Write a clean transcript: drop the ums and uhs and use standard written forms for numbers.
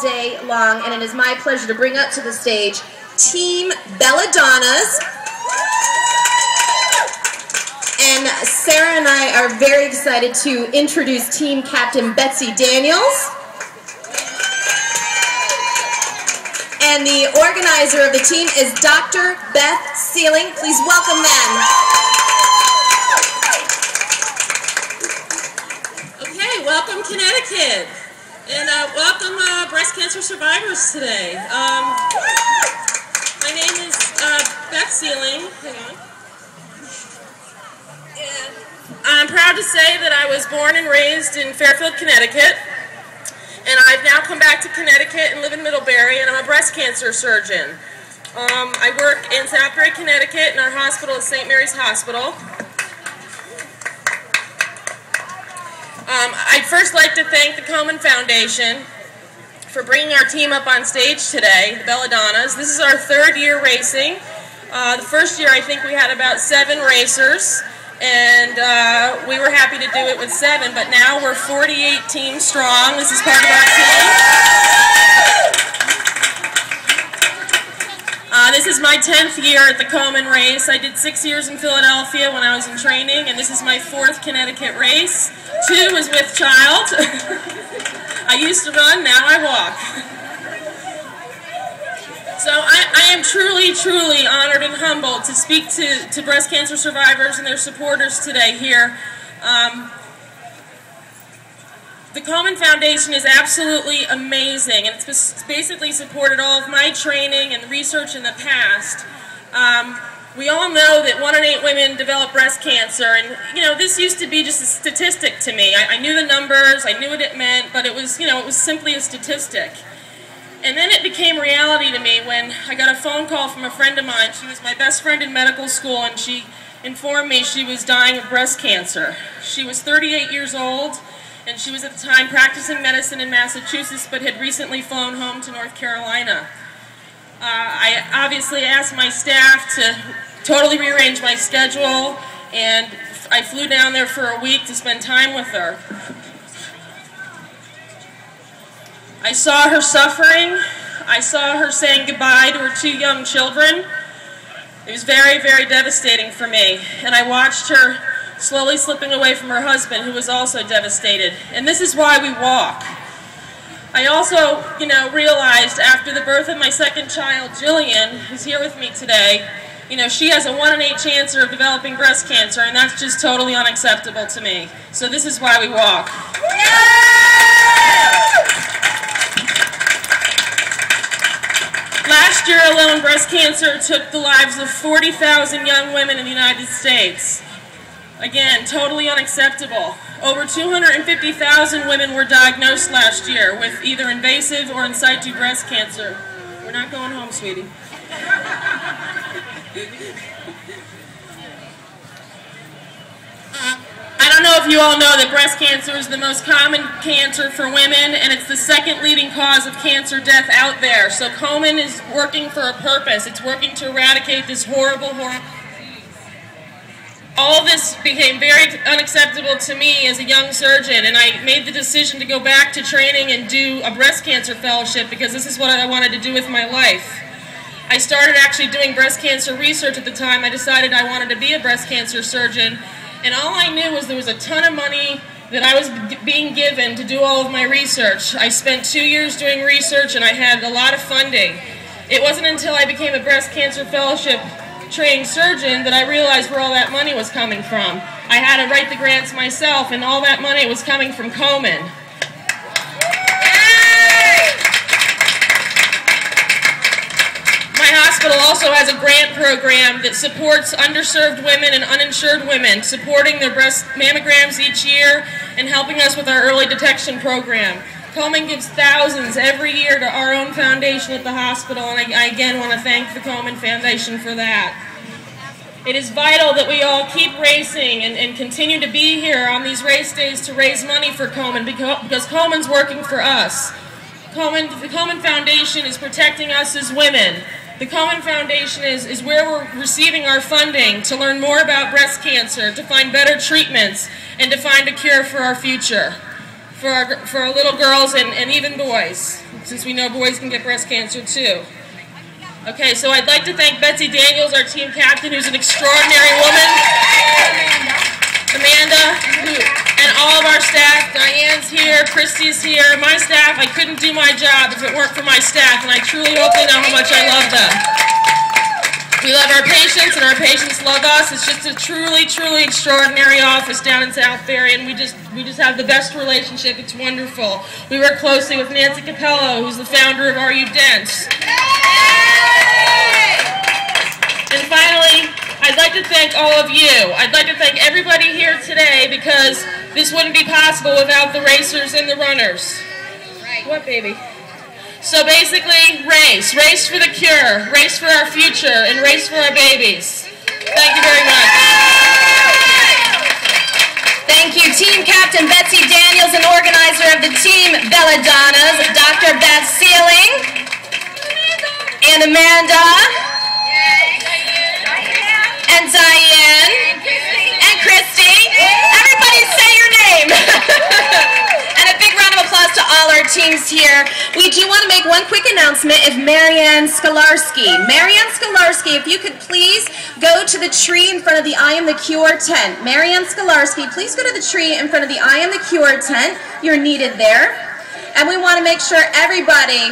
day long, and it is my pleasure to bring up to the stage Team Belladonnas. And Sarah and I are very excited to introduce Team Captain Betsy Daniels. And the organizer of the team is Dr. Beth Sieling. Please welcome them. Okay, welcome Connecticut. And welcome breast cancer survivors today. My name is Beth Sieling. Hang on. And I'm proud to say that I was born and raised in Fairfield, Connecticut. And I've now come back to Connecticut and live in Middlebury, and I'm a breast cancer surgeon. I work in Southbury, Connecticut, in our hospital at St. Mary's Hospital. I'd first like to thank the Komen Foundation for bringing our team up on stage today, the Belladonnas. This is our third year racing. The first year I think we had about 7 racers. And we were happy to do it with 7, but now we're 48 teams strong. This is part of our team. This is my 10th year at the Komen race. I did 6 years in Philadelphia when I was in training, and this is my 4th Connecticut race. 2 was with child. I used to run, now I walk. So I am truly, truly honored and humbled to speak to breast cancer survivors and their supporters today here. The Komen Foundation is absolutely amazing, and it's basically supported all of my training and research in the past. We all know that 1 in 8 women develop breast cancer, and you know, this used to be just a statistic to me. I knew the numbers, I knew what it meant, but it was, it was simply a statistic. And then it became reality to me when I got a phone call from a friend of mine. She was my best friend in medical school, and she informed me she was dying of breast cancer. She was 38 years old, and she was at the time practicing medicine in Massachusetts, but had recently flown home to North Carolina. I obviously asked my staff to totally rearrange my schedule, and I flew down there for a week to spend time with her. I saw her suffering. I saw her saying goodbye to her 2 young children. It was very, very devastating for me. And I watched her slowly slipping away from her husband, who was also devastated. And this is why we walk. I also, realized after the birth of my 2nd child, Jillian, who's here with me today, she has a 1 in 8 chance of developing breast cancer, and that's just totally unacceptable to me. So this is why we walk. Last year alone, breast cancer took the lives of 40,000 young women in the United States. Again, totally unacceptable. Over 250,000 women were diagnosed last year with either invasive or in situ breast cancer. We're not going home, sweetie. I don't know if you all know that breast cancer is the most common cancer for women, and it's the 2nd leading cause of cancer death out there. So Komen is working for a purpose. It's working to eradicate this horrible, horrible disease. All this became very unacceptable to me as a young surgeon, and I made the decision to go back to training and do a breast cancer fellowship because this is what I wanted to do with my life. I started actually doing breast cancer research at the time. I decided I wanted to be a breast cancer surgeon. And all I knew was there was a ton of money that I was being given to do all of my research. I spent 2 years doing research, and I had a lot of funding. It wasn't until I became a breast cancer fellowship trained surgeon that I realized where all that money was coming from. I had to write the grants myself, and all that money was coming from Komen. My hospital also has a grant program that supports underserved women and uninsured women, supporting their breast mammograms each year and helping us with our early detection program. Komen gives thousands every year to our own foundation at the hospital, and I again want to thank the Komen Foundation for that. It is vital that we all keep racing and continue to be here on these race days to raise money for Komen because Komen's working for us. The Komen Foundation is protecting us as women. The Komen Foundation is where we're receiving our funding to learn more about breast cancer, to find better treatments, and to find a cure for our future. for our little girls and even boys, since we know boys can get breast cancer too. Okay, so I'd like to thank Betsy Daniels, our team captain, who's an extraordinary woman. Amanda, and all of our staff. Diane's here, Christy's here. My staff, I couldn't do my job if it weren't for my staff, and I truly hope they know how much I love them. We love our patients, and our patients love us. It's just a truly, truly extraordinary office down in Southbury, and we just have the best relationship. It's wonderful. We work closely with Nancy Capello, who's the founder of Are You Dense? And finally, I'd like to thank all of you. I'd like to thank everybody here today, because this wouldn't be possible without the racers and the runners. Right. What, baby? So basically, race. Race for the cure. Race for our future. And race for our babies. Thank you very much. Thank you, Team Captain Betsy Daniels and organizer of the Team Belladonnas, Dr. Beth Sieling and Amanda. And Diane, and Christy. Everybody say your name. And a big round of applause to all our teams here. We do want to make one quick announcement of Marianne Skolarski. Marianne Skolarski, if you could please go to the tree in front of the I Am the Cure tent. Marianne Skolarski, please go to the tree in front of the I Am the Cure tent. You're needed there. And we want to make sure everybody